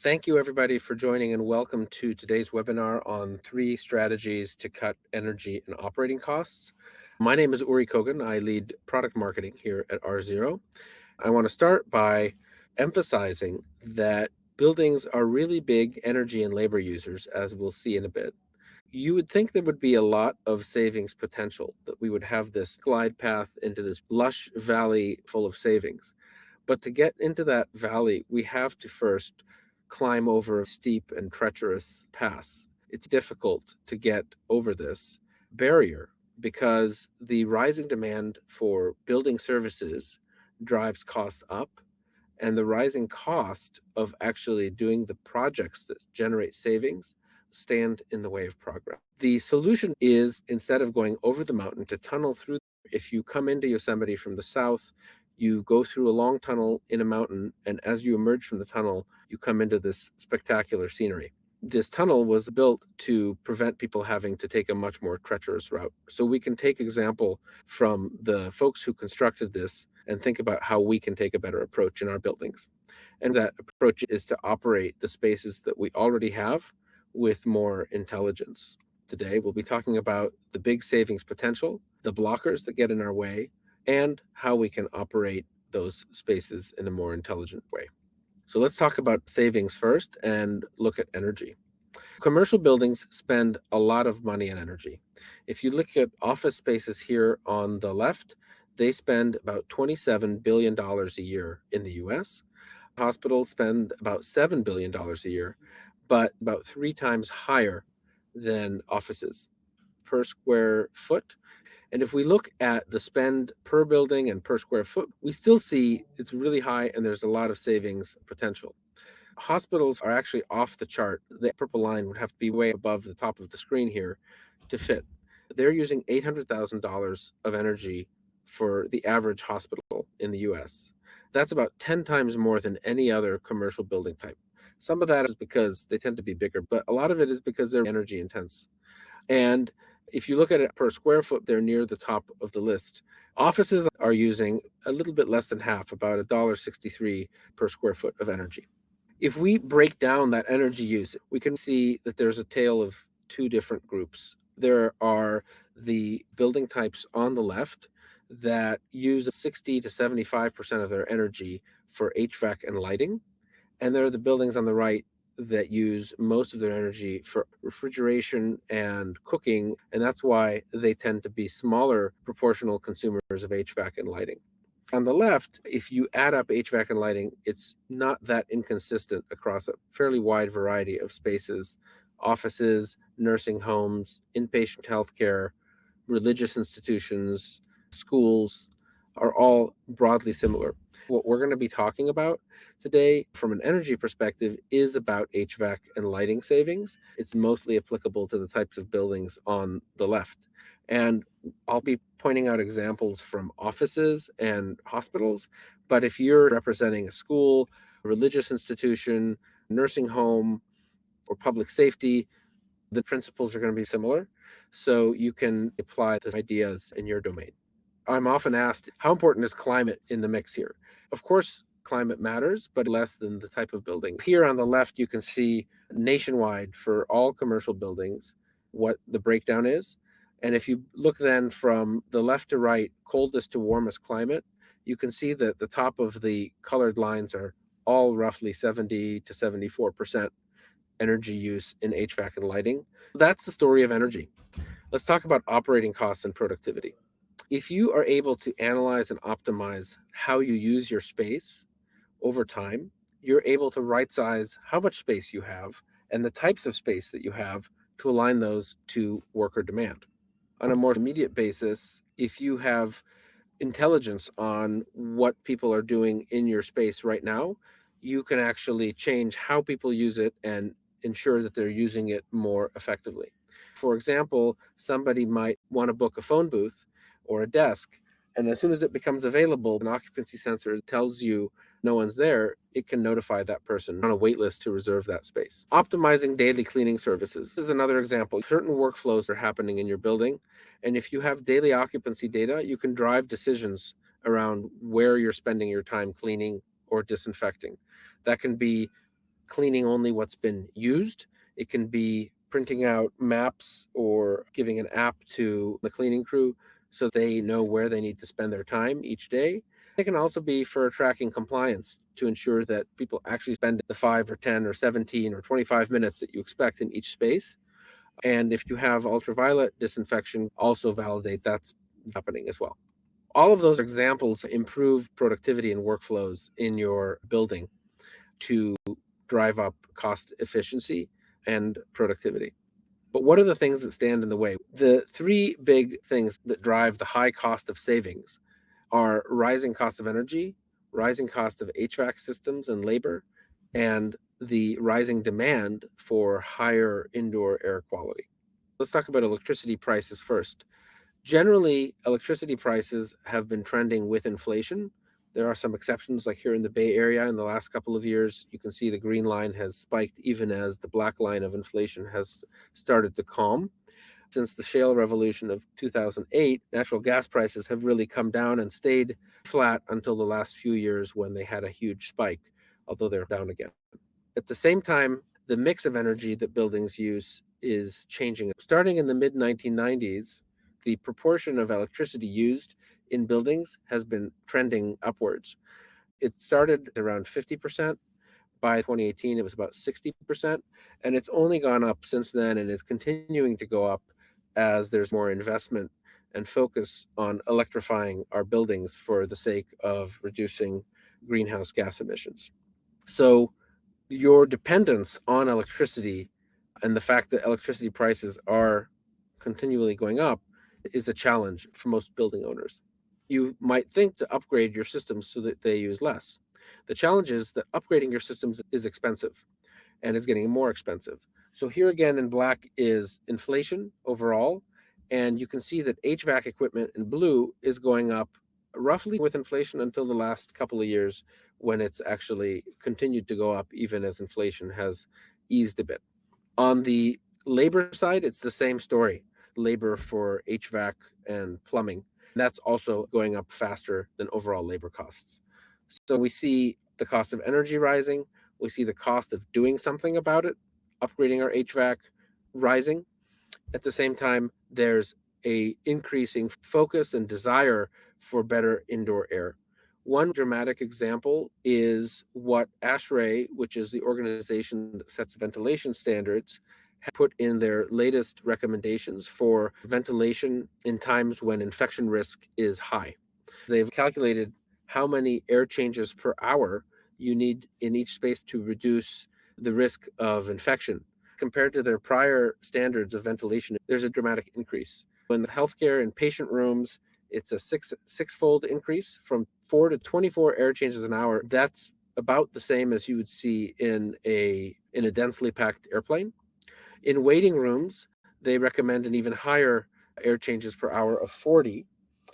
Thank you, everybody, for joining, and welcome to today's webinar on 3 strategies to cut energy and operating costs. My name is Uri Kogan. I lead product marketing here at R0. I want to start by emphasizing that buildings are really big energy and labor users, as we'll see in a bit. You would think there would be a lot of savings potential, that we would have this glide path into this lush valley full of savings. But to get into that valley, we have to first climb over a steep and treacherous pass. It's difficult to get over this barrier because the rising demand for building services drives costs up, and the rising cost of actually doing the projects that generate savings stand in the way of progress. The solution is, instead of going over the mountain, to tunnel through. If you come into Yosemite from the south, you go through a long tunnel in a mountain, and as you emerge from the tunnel, you come into this spectacular scenery. This tunnel was built to prevent people having to take a much more treacherous route. So we can take example from the folks who constructed this and think about how we can take a better approach in our buildings. And that approach is to operate the spaces that we already have with more intelligence. Today, we'll be talking about the big savings potential, the blockers that get in our way, and how we can operate those spaces in a more intelligent way. So let's talk about savings first and look at energy. Commercial buildings spend a lot of money on energy. If you look at office spaces here on the left, they spend about $27 billion a year in the US. Hospitals spend about $7 billion a year, but about 3 times higher than offices per square foot. And if we look at the spend per building and per square foot, we still see it's really high and there's a lot of savings potential. Hospitals are actually off the chart. The purple line would have to be way above the top of the screen here to fit. They're using $800,000 of energy for the average hospital in the US. That's about 10 times more than any other commercial building type. Some of that is because they tend to be bigger, but a lot of it is because they're energy intense. And if you look at it per square foot, they're near the top of the list. Offices are using a little bit less than half, about $1.63 per square foot of energy. If we break down that energy use, we can see that there's a tale of 2 different groups. There are the building types on the left that use 60 to 75% of their energy for HVAC and lighting. And there are the buildings on the right that use most of their energy for refrigeration and cooking, and that's why they tend to be smaller proportional consumers of HVAC and lighting. On the left, if you add up HVAC and lighting, it's not that inconsistent across a fairly wide variety of spaces: offices, nursing homes, inpatient healthcare, religious institutions, schools are all broadly similar. What we're going to be talking about today from an energy perspective is about HVAC and lighting savings. It's mostly applicable to the types of buildings on the left. And I'll be pointing out examples from offices and hospitals, but if you're representing a school, a religious institution, nursing home, or public safety, the principles are going to be similar. So you can apply the ideas in your domain. I'm often asked, how important is climate in the mix here? Of course, climate matters, but less than the type of building. Here on the left, you can see nationwide for all commercial buildings what the breakdown is. And if you look then from the left to right, coldest to warmest climate, you can see that the top of the colored lines are all roughly 70 to 74% energy use in HVAC and lighting. That's the story of energy. Let's talk about operating costs and productivity. If you are able to analyze and optimize how you use your space over time, you're able to right size how much space you have and the types of space that you have to align those to worker demand. On a more immediate basis, if you have intelligence on what people are doing in your space right now, you can actually change how people use it and ensure that they're using it more effectively. For example, somebody might want to book a phone booth or a desk, and as soon as it becomes available, an occupancy sensor tells you no one's there, it can notify that person on a wait list to reserve that space. Optimizing daily cleaning services is another example. Certain workflows are happening in your building, and if you have daily occupancy data, you can drive decisions around where you're spending your time cleaning or disinfecting. That can be cleaning only what's been used. It can be printing out maps or giving an app to the cleaning crew so they know where they need to spend their time each day. It can also be for tracking compliance to ensure that people actually spend the 5 or 10 or 17 or 25 minutes that you expect in each space. And if you have ultraviolet disinfection, also validate that's happening as well. All of those examples improve productivity and workflows in your building to drive up cost efficiency and productivity. But what are the things that stand in the way? The three big things that drive the high cost of savings are rising cost of energy, rising cost of HVAC systems and labor, and the rising demand for higher indoor air quality. Let's talk about electricity prices first. Generally, electricity prices have been trending with inflation. There are some exceptions, like here in the Bay Area in the last couple of years. You can see the green line has spiked even as the black line of inflation has started to calm. Since the shale revolution of 2008, natural gas prices have really come down and stayed flat until the last few years when they had a huge spike, although they're down again. At the same time, the mix of energy that buildings use is changing. Starting in the mid 1990s, the proportion of electricity used in buildings has been trending upwards. It started around 50%. By 2018, it was about 60%, and it's only gone up since then and is continuing to go up as there's more investment and focus on electrifying our buildings for the sake of reducing greenhouse gas emissions. So your dependence on electricity and the fact that electricity prices are continually going up is a challenge for most building owners. You might think to upgrade your systems so that they use less. The challenge is that upgrading your systems is expensive and is getting more expensive. So here again in black is inflation overall, and you can see that HVAC equipment in blue is going up roughly with inflation until the last couple of years when it's actually continued to go up even as inflation has eased a bit. On the labor side, it's the same story. Labor for HVAC and plumbing, that's also going up faster than overall labor costs. So we see the cost of energy rising, we see the cost of doing something about it, upgrading our HVAC rising. At the same time, there's a increasing focus and desire for better indoor air. One dramatic example is what ASHRAE, which is the organization that sets ventilation standards, put in their latest recommendations for ventilation in times when infection risk is high. They've calculated how many air changes per hour you need in each space to reduce the risk of infection. Compared to their prior standards of ventilation, there's a dramatic increase. In the healthcare and patient rooms, it's a six-fold increase from 4 to 24 air changes an hour. That's about the same as you would see in a densely packed airplane. In waiting rooms, they recommend an even higher air changes per hour of 40.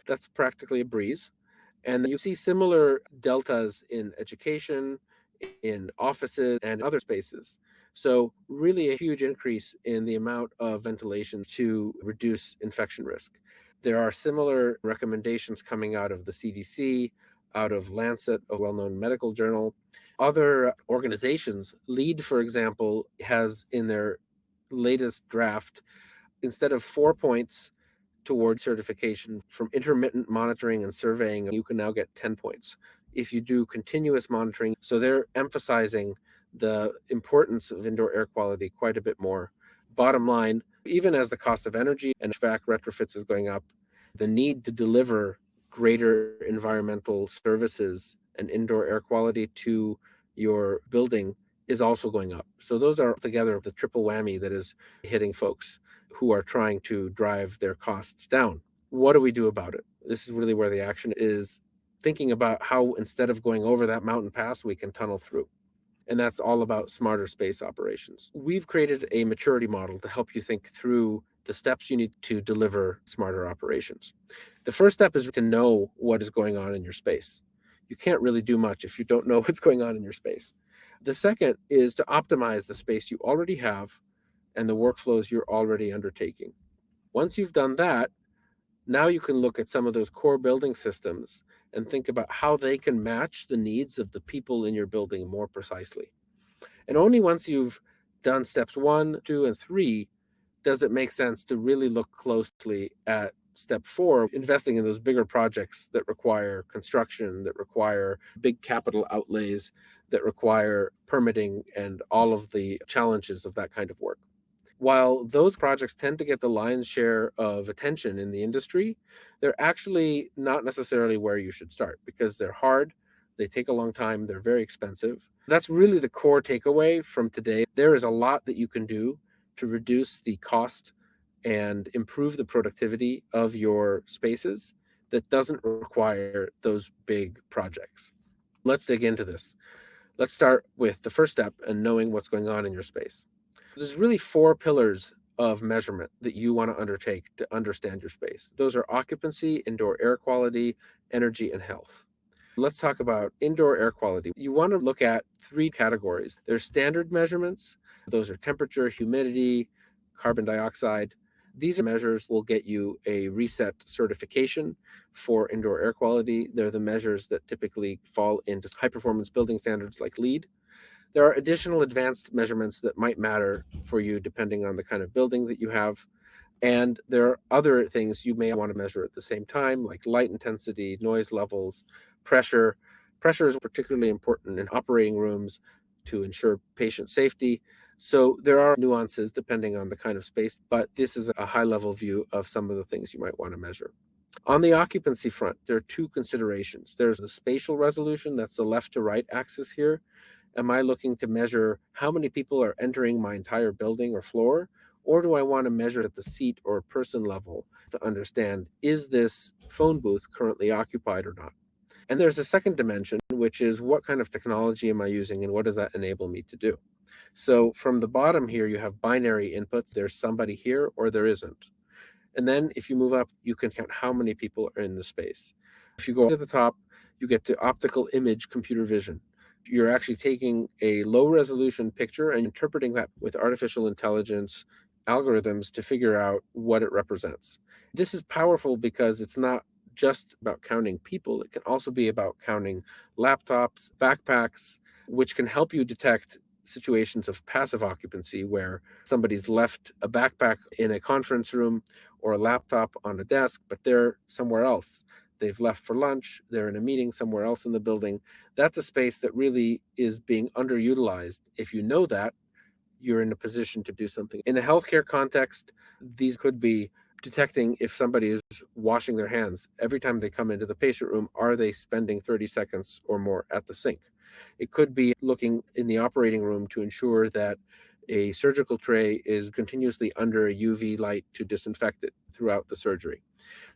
That's practically a breeze. And you see similar deltas in education, in offices, and other spaces. So really a huge increase in the amount of ventilation to reduce infection risk. There are similar recommendations coming out of the CDC, out of Lancet, a well-known medical journal. Other organizations, LEED, for example, has in their latest draft, instead of 4 points toward certification from intermittent monitoring and surveying, you can now get 10 points if you do continuous monitoring. So they're emphasizing the importance of indoor air quality quite a bit more. Bottom line, even as the cost of energy and HVAC retrofits is going up, the need to deliver greater environmental services and indoor air quality to your building is also going up. So those are together the triple whammy that is hitting folks who are trying to drive their costs down. What do we do about it? This is really where the action is, thinking about how instead of going over that mountain pass, we can tunnel through. And that's all about smarter space operations. We've created a maturity model to help you think through the steps you need to deliver smarter operations. The first step is to know what is going on in your space. You can't really do much if you don't know what's going on in your space. The second is to optimize the space you already have and the workflows you're already undertaking. Once you've done that, now you can look at some of those core building systems and think about how they can match the needs of the people in your building more precisely. And only once you've done steps 1, 2, and 3 does it make sense to really look closely at step 4, investing in those bigger projects that require construction, that require big capital outlays, that require permitting and all of the challenges of that kind of work. While those projects tend to get the lion's share of attention in the industry, they're actually not necessarily where you should start because they're hard, they take a long time, they're very expensive. That's really the core takeaway from today. There is a lot that you can do to reduce the cost and improve the productivity of your spaces that doesn't require those big projects. Let's dig into this. Let's start with the first step and knowing what's going on in your space. There's really 4 pillars of measurement that you want to undertake to understand your space. Those are occupancy, indoor air quality, energy, and health. Let's talk about indoor air quality. You want to look at 3 categories. There's standard measurements. Those are temperature, humidity, carbon dioxide. These measures will get you a reset certification for indoor air quality. They're the measures that typically fall into high performance building standards like LEED. There are additional advanced measurements that might matter for you depending on the kind of building that you have. And there are other things you may want to measure at the same time, like light intensity, noise levels, pressure. Pressure is particularly important in operating rooms to ensure patient safety. So there are nuances depending on the kind of space, but this is a high level view of some of the things you might want to measure. On the occupancy front, there are 2 considerations. There's the spatial resolution, that's the left to right axis here. Am I looking to measure how many people are entering my entire building or floor? Or do I want to measure at the seat or person level to understand, is this phone booth currently occupied or not? And there's a second dimension, which is what kind of technology am I using and what does that enable me to do? So from the bottom here, you have binary inputs. There's somebody here or there isn't. And then if you move up, you can count how many people are in the space. If you go to the top, you get to optical image computer vision. You're actually taking a low resolution picture and interpreting that with artificial intelligence algorithms to figure out what it represents. This is powerful because it's not just about counting people, it can also be about counting laptops, backpacks, which can help you detect situations of passive occupancy where somebody's left a backpack in a conference room or a laptop on a desk, but they're somewhere else. They've left for lunch, they're in a meeting somewhere else in the building. That's a space that really is being underutilized. If you know that, you're in a position to do something. In a healthcare context, these could be detecting if somebody is washing their hands. Every time they come into the patient room, are they spending 30 seconds or more at the sink? It could be looking in the operating room to ensure that a surgical tray is continuously under a UV light to disinfect it throughout the surgery.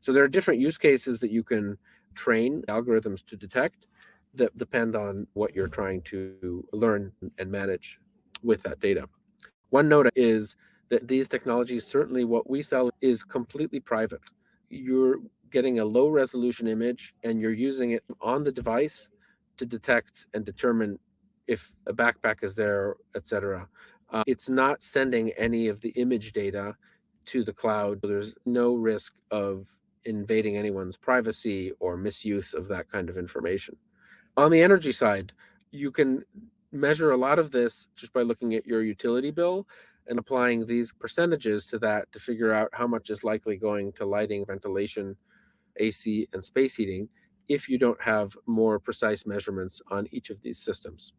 So there are different use cases that you can train algorithms to detect that depend on what you're trying to learn and manage with that data. One note is that these technologies, certainly what we sell, is completely private. You're getting a low resolution image and you're using it on the device to detect and determine if a backpack is there, etc. It's not sending any of the image data to the cloud. There's no risk of invading anyone's privacy or misuse of that kind of information. On the energy side, you can measure a lot of this just by looking at your utility bill and applying these percentages to that to figure out how much is likely going to lighting, ventilation, AC, and space heating if you don't have more precise measurements on each of these systems.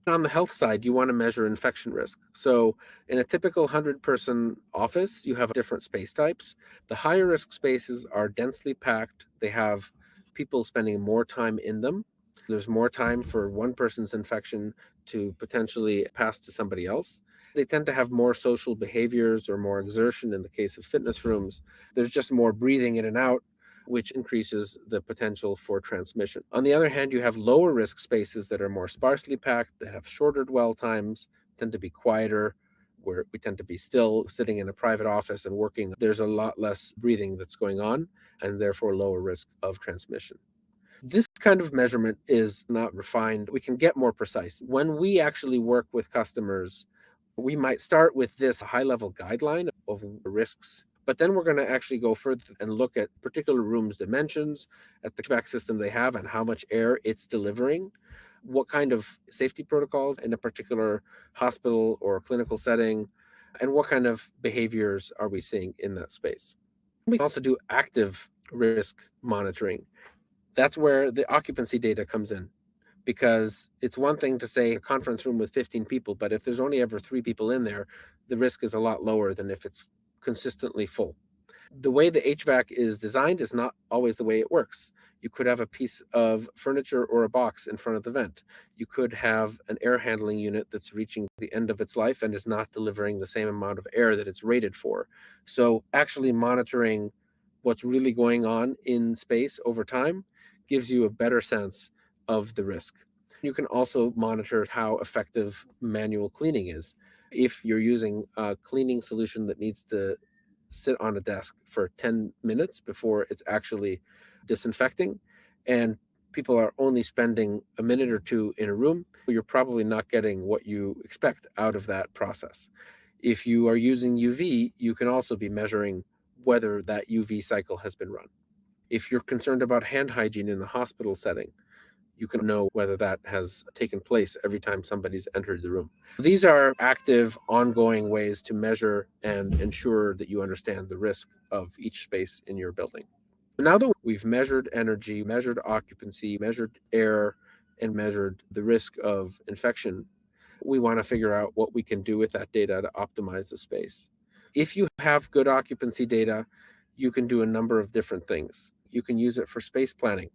On the health side, you want to measure infection risk. So in a typical 100-person office, you have different space types. The higher risk spaces are densely packed. They have people spending more time in them. There's more time for one person's infection to potentially pass to somebody else. They tend to have more social behaviors or more exertion in the case of fitness rooms. There's just more breathing in and out, which increases the potential for transmission. On the other hand, you have lower risk spaces that are more sparsely packed, that have shorter dwell times, tend to be quieter, where we tend to be still sitting in a private office and working. There's a lot less breathing that's going on and therefore lower risk of transmission. This kind of measurement is not refined. We can get more precise. When we actually work with customers, we might start with this high level guideline of risks, but then we're going to actually go further and look at particular rooms' dimensions, at the HVAC system they have and how much air it's delivering. what kind of safety protocols in a particular hospital or clinical setting, and what kind of behaviors are we seeing in that space. We also do active risk monitoring. That's where the occupancy data comes in, because it's one thing to say a conference room with 15 people, but if there's only ever 3 people in there, the risk is a lot lower than if it's consistently full. The way the HVAC is designed is not always the way it works. You could have a piece of furniture or a box in front of the vent. You could have an air handling unit that's reaching the end of its life and is not delivering the same amount of air that it's rated for. So actually monitoring what's really going on in space over time gives you a better sense of the risk. You can also monitor how effective manual cleaning is. If you're using a cleaning solution that needs to sit on a desk for 10 minutes before it's actually disinfecting, and people are only spending a minute or two in a room, you're probably not getting what you expect out of that process. If you are using UV, you can also be measuring whether that UV cycle has been run. If you're concerned about hand hygiene in a hospital setting, you can know whether that has taken place every time somebody's entered the room. These are active, ongoing ways to measure and ensure that you understand the risk of each space in your building. Now that we've measured energy, measured occupancy, measured air, and measured the risk of infection, we want to figure out what we can do with that data to optimize the space. If you have good occupancy data, you can do a number of different things. You can use it for space planning.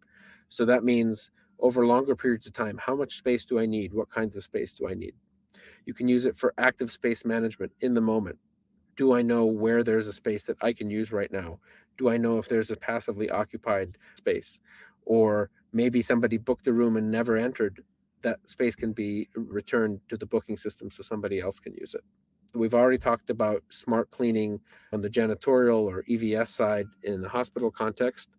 So that means over longer periods of time, how much space do I need? What kinds of space do I need? You can use it for active space management in the moment. Do I know where there's a space that I can use right now? Do I know if there's a passively occupied space? Or maybe somebody booked a room and never entered. That space can be returned to the booking system so somebody else can use it. We've already talked about smart cleaning on the janitorial or EVS side in the hospital context.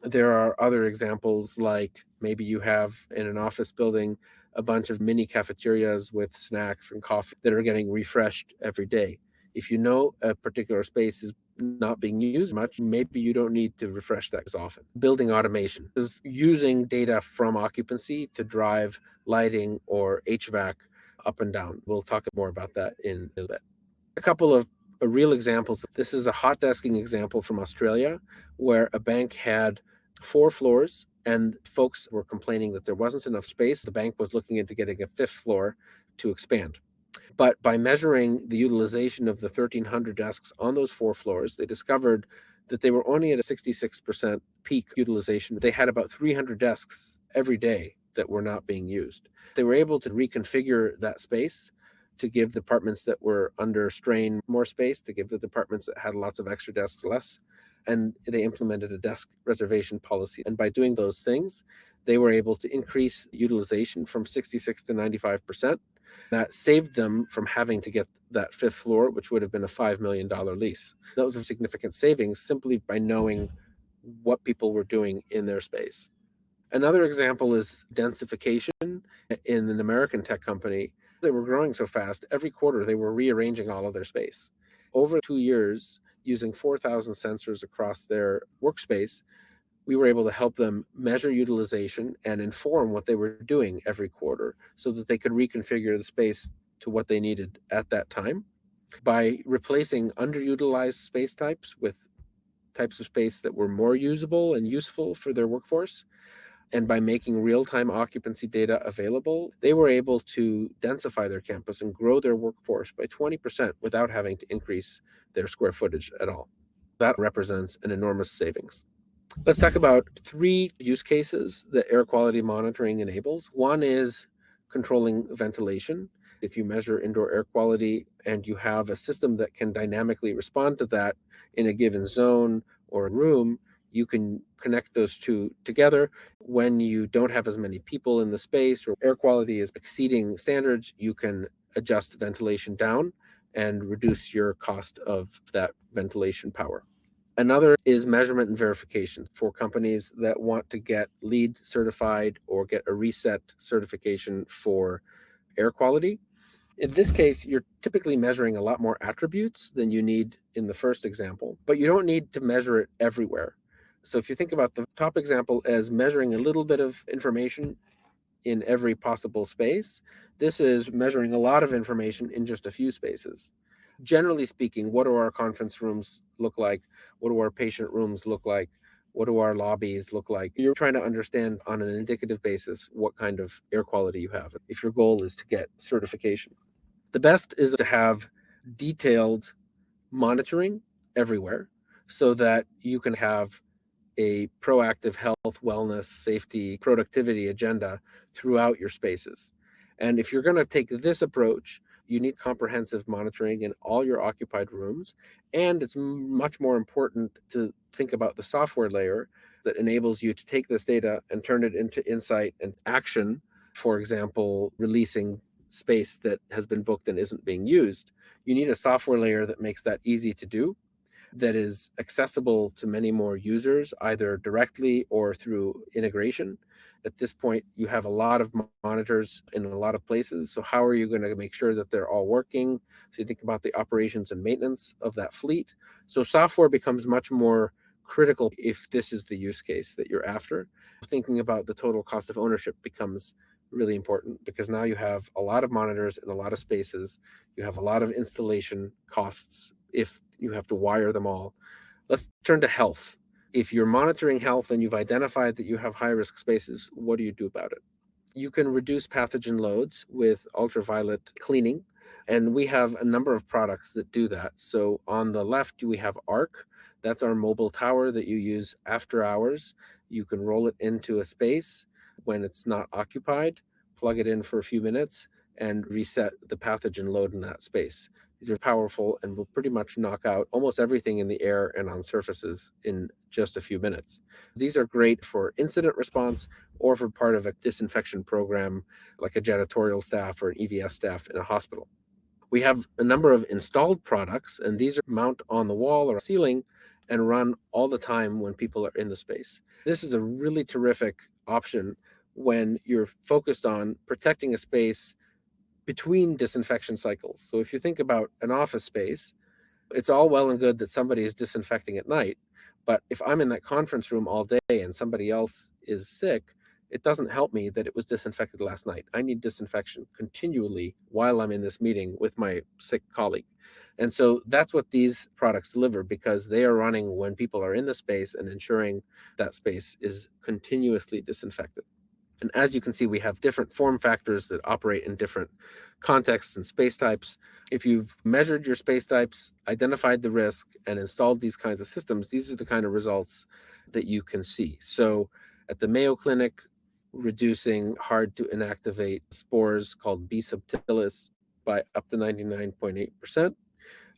There are other examples, like maybe you have in an office building a bunch of mini cafeterias with snacks and coffee that are getting refreshed every day. If you know a particular space is not being used much, maybe you don't need to refresh that as often. Building automation is using data from occupancy to drive lighting or HVAC up and down. We'll talk more about that in a bit. A couple of real examples. This is a hot desking example from Australia where a bank had 4 floors and folks were complaining that there wasn't enough space. The bank was looking into getting a 5th floor to expand. But by measuring the utilization of the 1,300 desks on those 4 floors, they discovered that they were only at a 66% peak utilization. They had about 300 desks every day that were not being used. They were able to reconfigure that space to give departments that were under strain more space, to give the departments that had lots of extra desks less. And they implemented a desk reservation policy. And by doing those things, they were able to increase utilization from 66 to 95%. That saved them from having to get that 5th floor, which would have been a $5 million lease. That was a significant savings simply by knowing what people were doing in their space. Another example is densification in an American tech company. They were growing so fast, every quarter they were rearranging all of their space. Over 2 years, using 4,000 sensors across their workspace, we were able to help them measure utilization and inform what they were doing every quarter so that they could reconfigure the space to what they needed at that time. By replacing underutilized space types with types of space that were more usable and useful for their workforce, and by making real-time occupancy data available, they were able to densify their campus and grow their workforce by 20% without having to increase their square footage at all. That represents an enormous savings. Let's talk about 3 use cases that air quality monitoring enables. One is controlling ventilation. If you measure indoor air quality and you have a system that can dynamically respond to that in a given zone or room, you can connect those two together. When you don't have as many people in the space or air quality is exceeding standards, you can adjust ventilation down and reduce your cost of that ventilation power. Another is measurement and verification for companies that want to get LEED certified or get a reset certification for air quality. In this case, you're typically measuring a lot more attributes than you need in the first example, but you don't need to measure it everywhere. So if you think about the top example as measuring a little bit of information in every possible space. This is measuring a lot of information in just a few spaces. Generally speaking, what do our conference rooms look like? What do our patient rooms look like? What do our lobbies look like? You're trying to understand on an indicative basis what kind of air quality you have if your goal is to get certification. The best is to have detailed monitoring everywhere so that you can have a proactive health, wellness, safety, productivity agenda throughout your spaces. And if you're going to take this approach, you need comprehensive monitoring in all your occupied rooms. And it's much more important to think about the software layer that enables you to take this data and turn it into insight and action. For example, releasing space that has been booked and isn't being used. You need a software layer that makes that easy to do, that is accessible to many more users, either directly or through integration. At this point, you have a lot of monitors in a lot of places. So how are you going to make sure that they're all working? So you think about the operations and maintenance of that fleet. So software becomes much more critical if this is the use case that you're after. Thinking about the total cost of ownership becomes really important, because now you have a lot of monitors in a lot of spaces. You have a lot of installation costs if you have to wire them all. Let's turn to health. If you're monitoring health and you've identified that you have high risk spaces, what do you do about it? You can reduce pathogen loads with ultraviolet cleaning, and we have a number of products that do that. So on the left, we have Arc. That's our mobile tower that you use after hours. You can roll it into a space when it's not occupied, plug it in for a few minutes, and reset the pathogen load in that space. These are powerful and will pretty much knock out almost everything in the air and on surfaces in just a few minutes. These are great for incident response or for part of a disinfection program, like a janitorial staff or an EVS staff in a hospital. We have a number of installed products, and these are mount on the wall or ceiling and run all the time when people are in the space. This is a really terrific option when you're focused on protecting a space between disinfection cycles. So if you think about an office space, it's all well and good that somebody is disinfecting at night, but if I'm in that conference room all day and somebody else is sick, it doesn't help me that it was disinfected last night. I need disinfection continually while I'm in this meeting with my sick colleague. And so that's what these products deliver, because they are running when people are in the space and ensuring that space is continuously disinfected. And as you can see, we have different form factors that operate in different contexts and space types. If you've measured your space types, identified the risk, and installed these kinds of systems, these are the kind of results that you can see. So at the Mayo Clinic, reducing hard to inactivate spores called B. subtilis by up to 99.8%.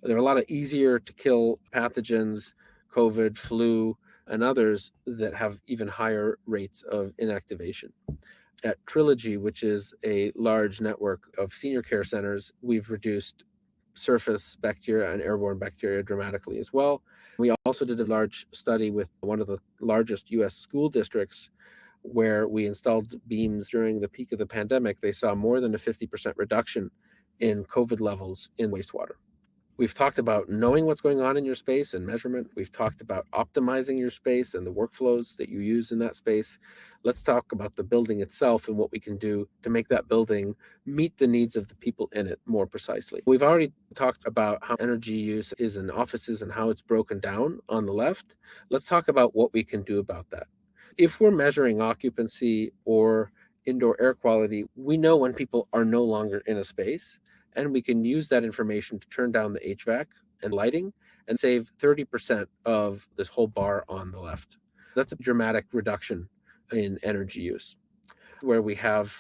There are a lot of easier to kill pathogens, COVID, flu, and others that have even higher rates of inactivation. At Trilogy, which is a large network of senior care centers, we've reduced surface bacteria and airborne bacteria dramatically as well. We also did a large study with one of the largest US school districts where we installed beams during the peak of the pandemic. They saw more than a 50% reduction in COVID levels in wastewater. We've talked about knowing what's going on in your space and measurement. We've talked about optimizing your space and the workflows that you use in that space. Let's talk about the building itself and what we can do to make that building meet the needs of the people in it more precisely. We've already talked about how energy use is in offices and how it's broken down on the left. Let's talk about what we can do about that. If we're measuring occupancy or indoor air quality, we know when people are no longer in a space, and we can use that information to turn down the HVAC and lighting and save 30% of this whole bar on the left. That's a dramatic reduction in energy use. Where we have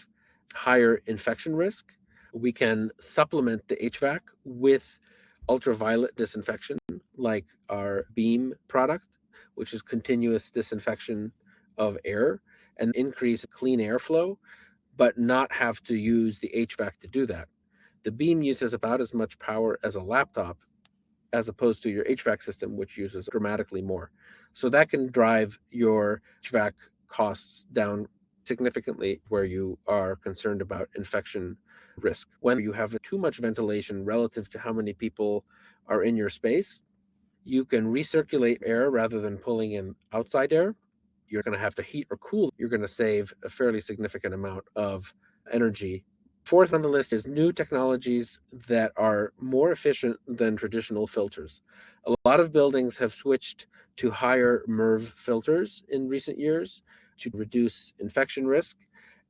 higher infection risk, we can supplement the HVAC with ultraviolet disinfection, like our Beam product, which is continuous disinfection of air, and increase clean airflow, but not have to use the HVAC to do that. The Beam uses about as much power as a laptop, as opposed to your HVAC system, which uses dramatically more. So that can drive your HVAC costs down significantly where you are concerned about infection risk. When you have too much ventilation relative to how many people are in your space, you can recirculate air rather than pulling in outside air. you're going to have to heat or cool, you're going to save a fairly significant amount of energy. Fourth on the list is new technologies that are more efficient than traditional filters. A lot of buildings have switched to higher MERV filters in recent years to reduce infection risk.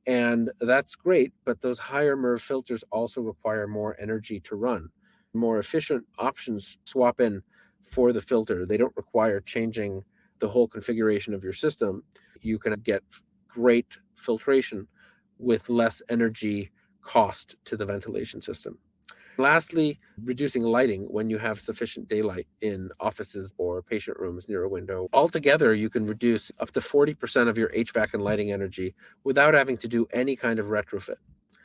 And that's great, but those higher MERV filters also require more energy to run. More efficient options swap in for the filter. They don't require changing the whole configuration of your system. You can get great filtration with less energy cost to the ventilation system. Lastly, reducing lighting when you have sufficient daylight in offices or patient rooms near a window. Altogether, you can reduce up to 40% of your HVAC and lighting energy without having to do any kind of retrofit.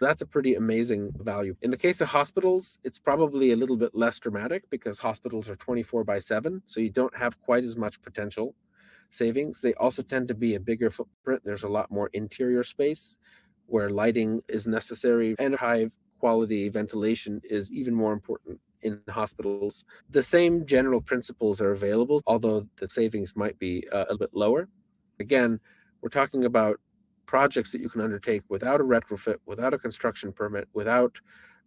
That's a pretty amazing value. In the case of hospitals, it's probably a little bit less dramatic because hospitals are 24/7, so you don't have quite as much potential savings. They also tend to be a bigger footprint. There's a lot more interior space where lighting is necessary, and high quality ventilation is even more important in hospitals. The same general principles are available, although the savings might be a little bit lower. Again, we're talking about projects that you can undertake without a retrofit, without a construction permit, without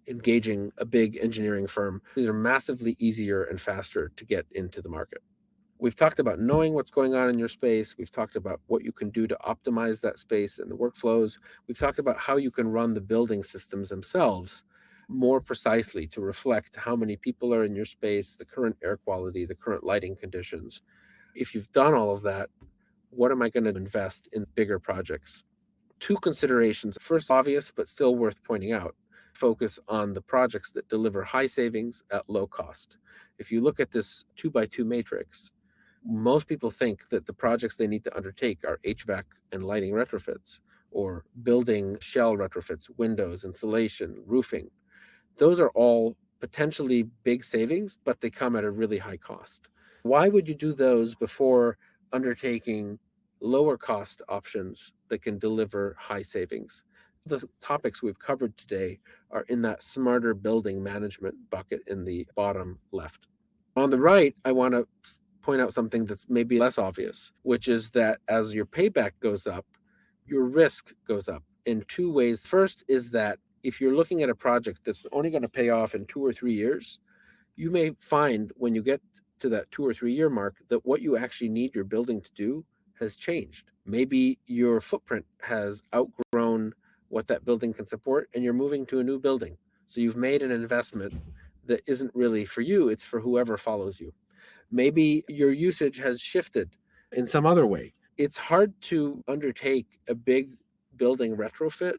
engaging a big engineering firm. These are massively easier and faster to get into the market. We've talked about knowing what's going on in your space. We've talked about what you can do to optimize that space and the workflows. We've talked about how you can run the building systems themselves more precisely to reflect how many people are in your space, the current air quality, the current lighting conditions. If you've done all of that, what am I going to invest in bigger projects? Two considerations. First, obvious, but still worth pointing out. Focus on the projects that deliver high savings at low cost. If you look at this 2x2 matrix, most people think that the projects they need to undertake are HVAC and lighting retrofits or building shell retrofits, windows, insulation, roofing. Those are all potentially big savings, but they come at a really high cost. Why would you do those before undertaking lower cost options that can deliver high savings? The topics we've covered today are in that smarter building management bucket in the bottom left. On the right, I want to point out something that's maybe less obvious, which is that as your payback goes up, your risk goes up in two ways. First is that if you're looking at a project that's only going to pay off in 2 or 3 years, you may find when you get to that 2 or 3 year mark that what you actually need your building to do has changed. Maybe your footprint has outgrown what that building can support and you're moving to a new building. So you've made an investment that isn't really for you, it's for whoever follows you. Maybe your usage has shifted in some other way. It's hard to undertake a big building retrofit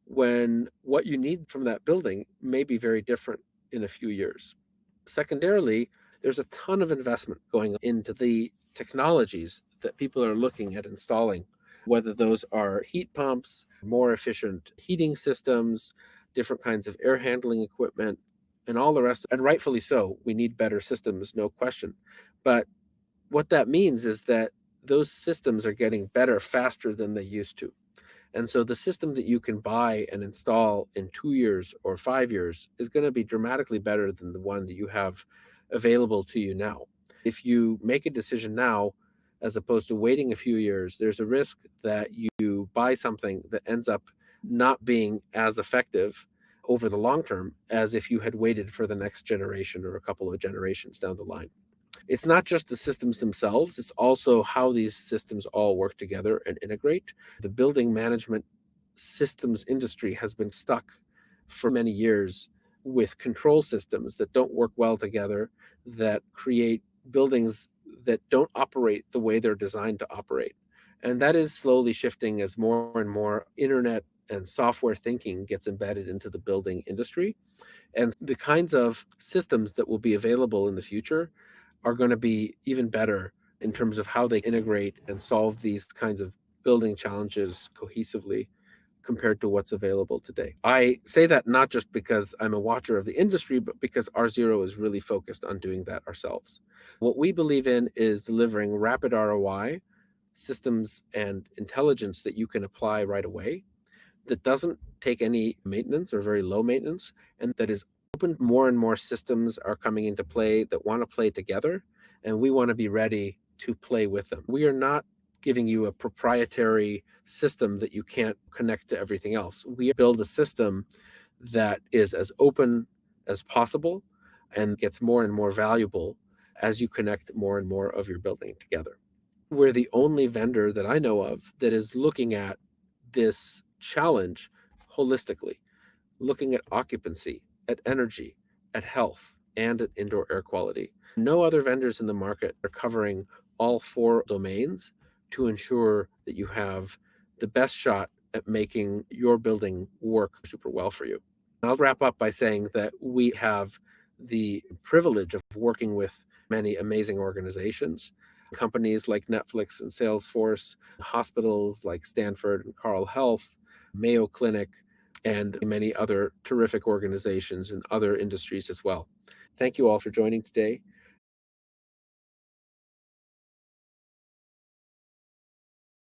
when what you need from that building may be very different in a few years. Secondarily, there's a ton of investment going into the technologies that people are looking at installing, whether those are heat pumps, more efficient heating systems, different kinds of air handling equipment, and all the rest. And rightfully so, we need better systems, no question. But what that means is that those systems are getting better faster than they used to. And so the system that you can buy and install in 2 years or 5 years is going to be dramatically better than the one that you have available to you now. If you make a decision now, as opposed to waiting a few years, there's a risk that you buy something that ends up not being as effective over the long term as if you had waited for the next generation or a couple of generations down the line. It's not just the systems themselves, it's also how these systems all work together and integrate. The building management systems industry has been stuck for many years with control systems that don't work well together, that create buildings that don't operate the way they're designed to operate. And that is slowly shifting as more and more internet and software thinking gets embedded into the building industry. And the kinds of systems that will be available in the future are going to be even better in terms of how they integrate and solve these kinds of building challenges cohesively compared to what's available today. I say that not just because I'm a watcher of the industry, but because R0 is really focused on doing that ourselves. What we believe in is delivering rapid ROI systems and intelligence that you can apply right away, that doesn't take any maintenance or very low maintenance, and that is open. More and more systems are coming into play that want to play together, and we want to be ready to play with them. We are not giving you a proprietary system that you can't connect to everything else. We build a system that is as open as possible and gets more and more valuable as you connect more and more of your building together. We're the only vendor that I know of that is looking at this challenge holistically, looking at occupancy, at energy, at health, and at indoor air quality. No other vendors in the market are covering all four domains to ensure that you have the best shot at making your building work super well for you. I'll wrap up by saying that we have the privilege of working with many amazing organizations, companies like Netflix and Salesforce, hospitals like Stanford and Carle Health, Mayo Clinic, and many other terrific organizations in other industries as well. Thank you all for joining today.